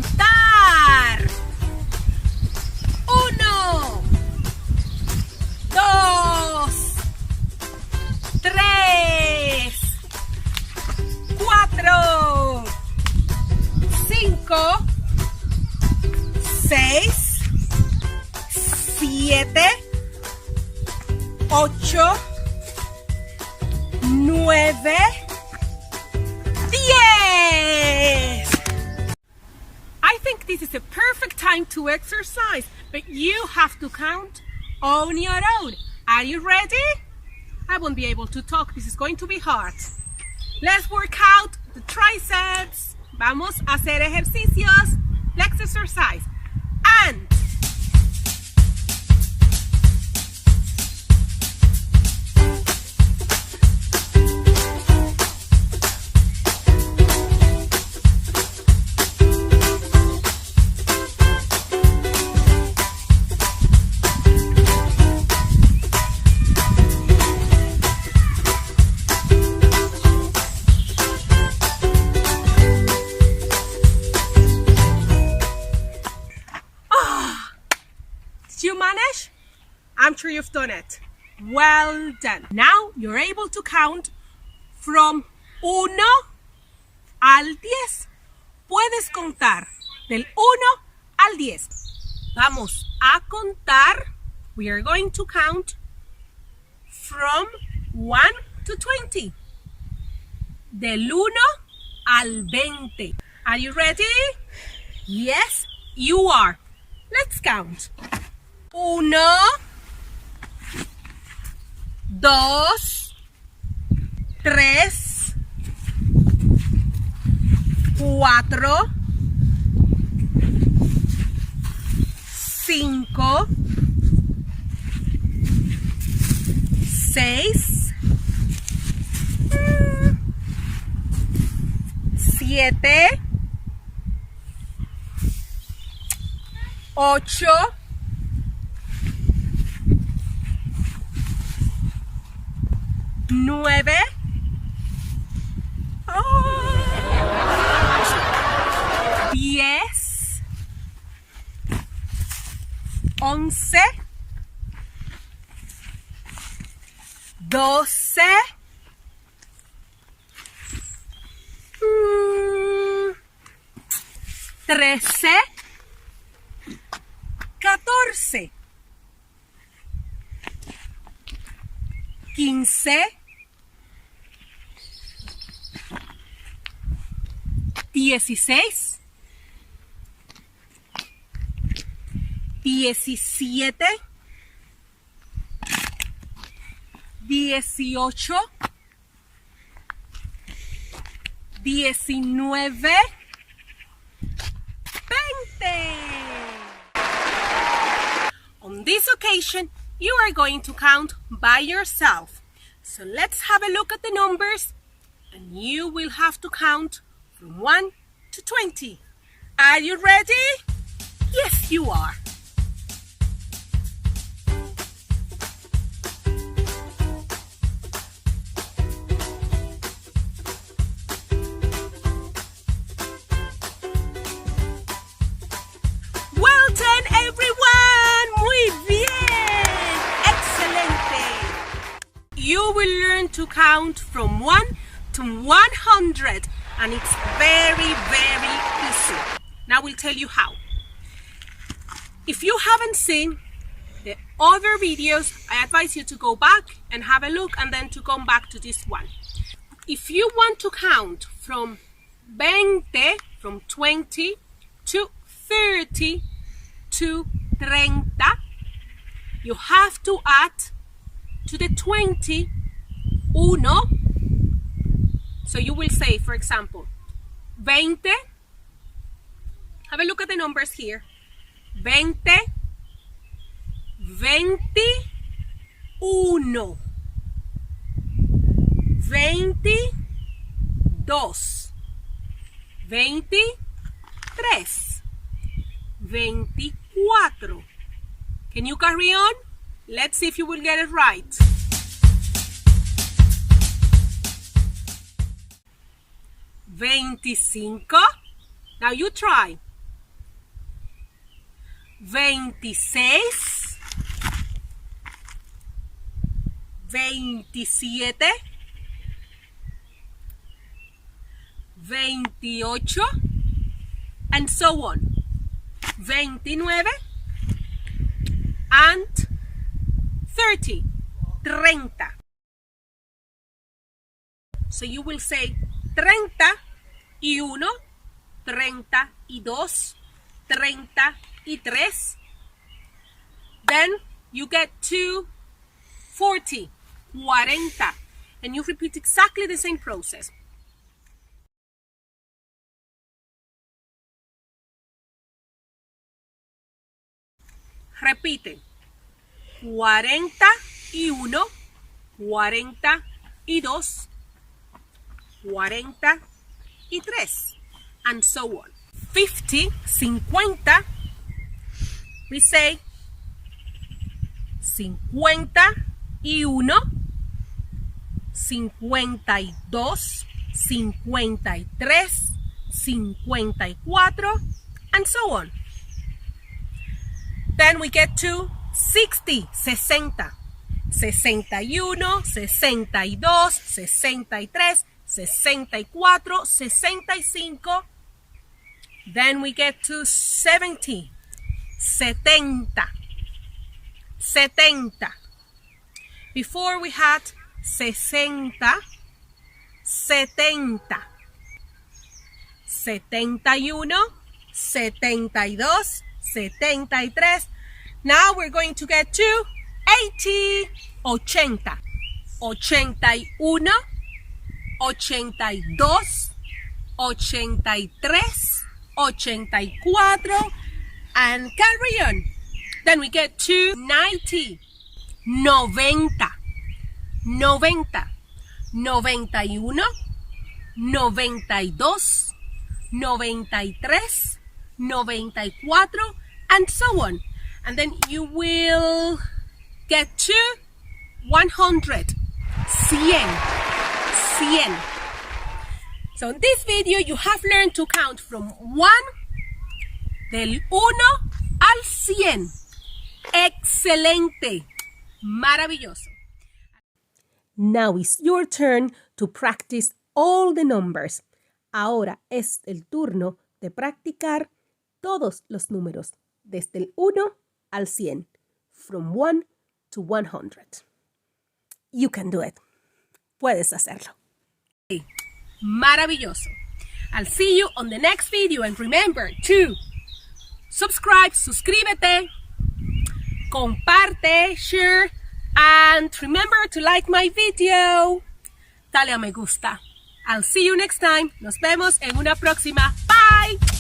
contar. 1, 2, 3, 4, 5, 6, 7, 8, 9, 10. I think this is a perfect time to exercise, but you have to count on your own. Are you ready? I won't be able to talk. This is going to be hard. Let's work out the triceps. Vamos a hacer ejercicios. Let's exercise. And I'm sure you've done it. Well done. Now you're able to count from 1 al 10. Puedes contar del 1 al 10. Vamos a contar. We are going to count from 1 to 20. Del 1 al 20. Are you ready? Yes, you are. Let's count. 1, 2, 3, 4, 5, 6, 7, 8, 9, 10, 11, 12, 13, 14, 15, 16, 17, 18, 19, 20. On this occasion, you are going to count by yourself. So let's have a look at the numbers, and you will have to count from 1 to 20. Are you ready? Yes, you are. Well done, everyone. Muy bien. Excelente. You will learn to count from 1 to 100. And it's very, very easy. Now we'll tell you how. If you haven't seen the other videos, I advise you to go back and have a look and then to come back to this one. If you want to count from 20, from 20 to 30 to 30, you have to add to the 20 uno. So you will say, for example, 20. Have a look at the numbers here. 20, 21, 22, 23, 24. Can you carry on? Let's see if you will get it right. 25. Now you try. 26, 27, 28, and so on. 29 and 30. 30. So you will say 31, 32, 33. Then you get to 40, 40. And you repeat exactly the same process. Repite. 41, 42, 43, and so on. 50, 50, we say 51, 52, 53, 54, and so on. Then we get to 60, 60, 61, 62, 63, 64, 65. Then we get to 70, 70, 70. Before we had 60, 70, 71, 72, 73. Now we're going to get to 80, 80, 81, 82, 83, 84, and carry on. Then we get to 90, 90, 90, 91, 92, 93, 94, and so on. And then you will get to 100, 100. So in this video, you have learned to count from 1, del 1 al 100. Excelente. Maravilloso. Now it's your turn to practice all the numbers. Ahora es el turno de practicar todos los números, desde el 1 al 100, from 1 to 100. You can do it. Puedes hacerlo. Maravilloso. I'll see you on the next video, and remember to subscribe, suscríbete, comparte, share, and remember to like my video. Dale a me gusta. I'll see you next time. Nos vemos en una próxima. Bye.